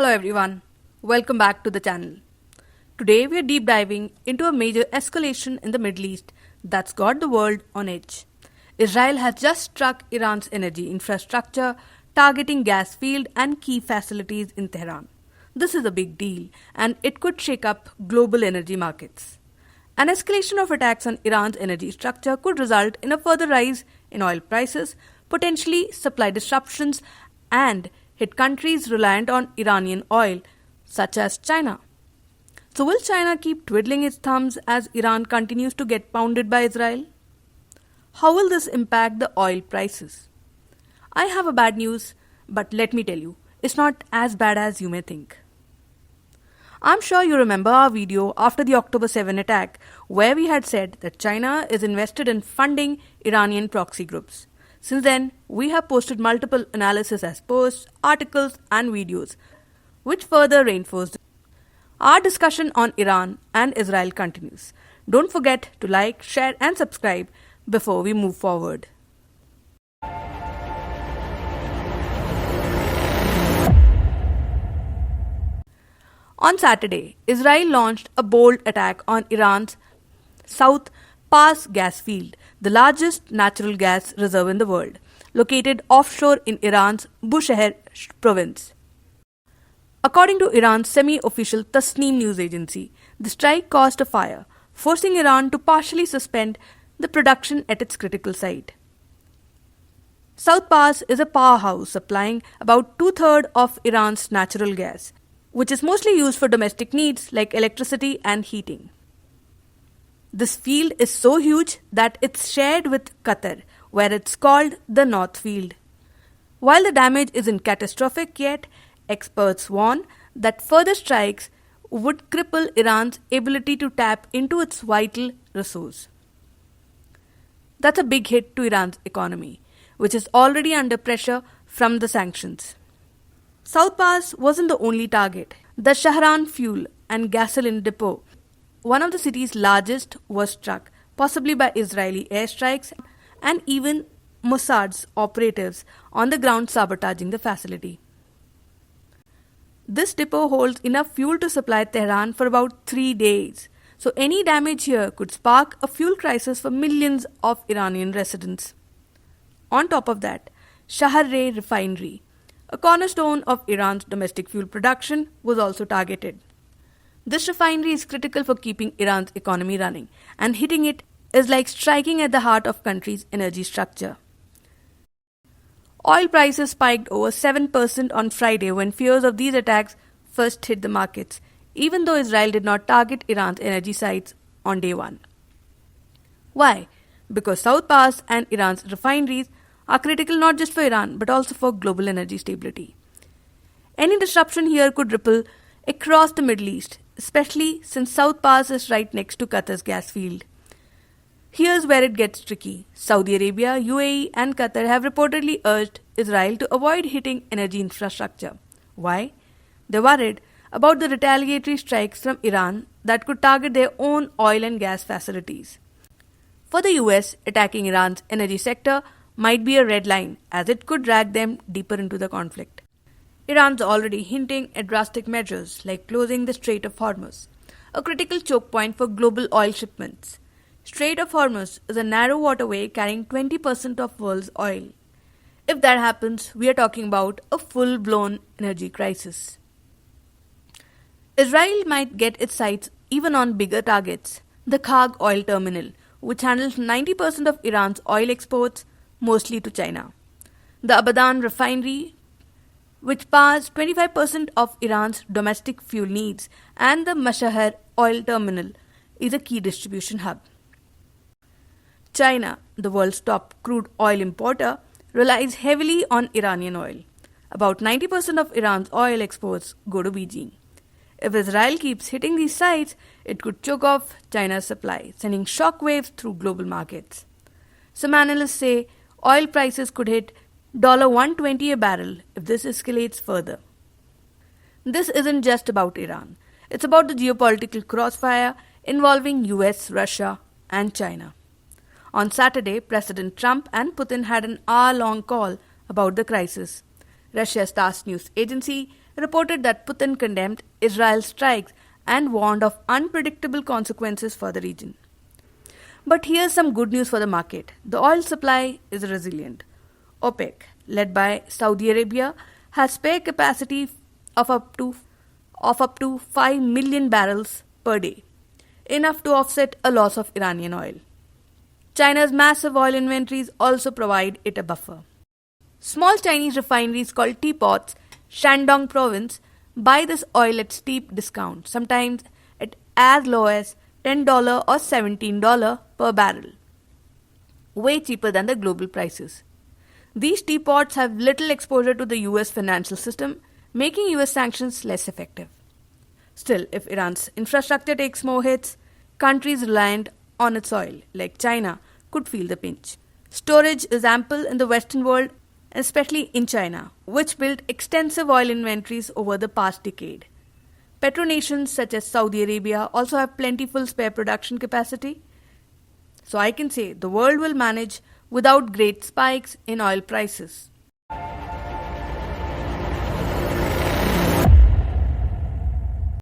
Hello everyone, welcome back to the channel. Today we are deep diving into a major escalation in the Middle East that's got the world on edge. Israel has just struck Iran's energy infrastructure, targeting gas field and key facilities in Tehran. This is a big deal and it could shake up global energy markets. An escalation of attacks on Iran's energy structure could result in a further rise in oil prices, potentially supply disruptions, and hit countries reliant on Iranian oil, such as China. So, will China keep twiddling its thumbs as Iran continues to get pounded by Israel? How will this impact the oil prices? I have a bad news, but let me tell you, it's not as bad as you may think. I'm sure you remember our video after the October 7 attack, where we had said that China is invested in funding Iranian proxy groups. Since then, we have posted multiple analysis as posts, articles, and videos, which further reinforced. Our discussion on Iran and Israel continues. Don't forget to like, share, and subscribe before we move forward. On Saturday, Israel launched a bold attack on Iran's South Pars gas field, the largest natural gas reserve in the world, located offshore in Iran's Bushehr province. According to Iran's semi-official Tasnim news agency, the strike caused a fire, forcing Iran to partially suspend the production at its critical site. South Pars is a powerhouse supplying about two-thirds of Iran's natural gas, which is mostly used for domestic needs like electricity and heating. This field is so huge that it's shared with Qatar, where it's called the North Field. While the damage isn't catastrophic yet, experts warn that further strikes would cripple Iran's ability to tap into its vital resource. That's a big hit to Iran's economy, which is already under pressure from the sanctions. South Pars wasn't the only target. The Shahran fuel and gasoline depot, one of the city's largest, was struck, possibly by Israeli airstrikes and even Mossad's operatives on the ground sabotaging the facility. This depot holds enough fuel to supply Tehran for about 3 days, so any damage here could spark a fuel crisis for millions of Iranian residents. On top of that, Shahr-e refinery, a cornerstone of Iran's domestic fuel production, was also targeted. This refinery is critical for keeping Iran's economy running, and hitting it is like striking at the heart of the country's energy structure. Oil prices spiked over 7% on Friday when fears of these attacks first hit the markets, even though Israel did not target Iran's energy sites on day one. Why? Because South Pars and Iran's refineries are critical not just for Iran but also for global energy stability. Any disruption here could ripple across the Middle East, especially since South Pars is right next to Qatar's gas field. Here's where it gets tricky. Saudi Arabia, UAE, and Qatar have reportedly urged Israel to avoid hitting energy infrastructure. Why? They're worried about the retaliatory strikes from Iran that could target their own oil and gas facilities. For the US, attacking Iran's energy sector might be a red line, as it could drag them deeper into the conflict. Iran's already hinting at drastic measures like closing the Strait of Hormuz, a critical choke point for global oil shipments. Strait of Hormuz is a narrow waterway carrying 20% of world's oil. If that happens, we are talking about a full-blown energy crisis. Israel might get its sights even on bigger targets, the Khag oil terminal, which handles 90% of Iran's oil exports, mostly to China. The Abadan refinery, which powers 25% of Iran's domestic fuel needs, and the Mashhad oil terminal is a key distribution hub. China, the world's top crude oil importer, relies heavily on Iranian oil. About 90% of Iran's oil exports go to Beijing. If Israel keeps hitting these sites, it could choke off China's supply, sending shockwaves through global markets. Some analysts say oil prices could hit $120 a barrel if this escalates further. This isn't just about Iran. It's about the geopolitical crossfire involving US, Russia, and China. On Saturday, President Trump and Putin had an hour-long call about the crisis. Russia's TASS news agency reported that Putin condemned Israel's strikes and warned of unpredictable consequences for the region. But here's some good news for the market. The oil supply is resilient. OPEC, led by Saudi Arabia, has spare capacity of up to 5 million barrels per day, enough to offset a loss of Iranian oil. China's massive oil inventories also provide it a buffer. Small Chinese refineries called teapots, Shandong province, buy this oil at steep discount, sometimes at as low as $10 or $17 per barrel, way cheaper than the global prices. These teapots have little exposure to the US financial system, making US sanctions less effective. Still, if Iran's infrastructure takes more hits, countries reliant on its oil, like China, could feel the pinch. Storage is ample in the Western world, especially in China, which built extensive oil inventories over the past decade. Petronations such as Saudi Arabia also have plentiful spare production capacity. So I can say the world will manage without great spikes in oil prices.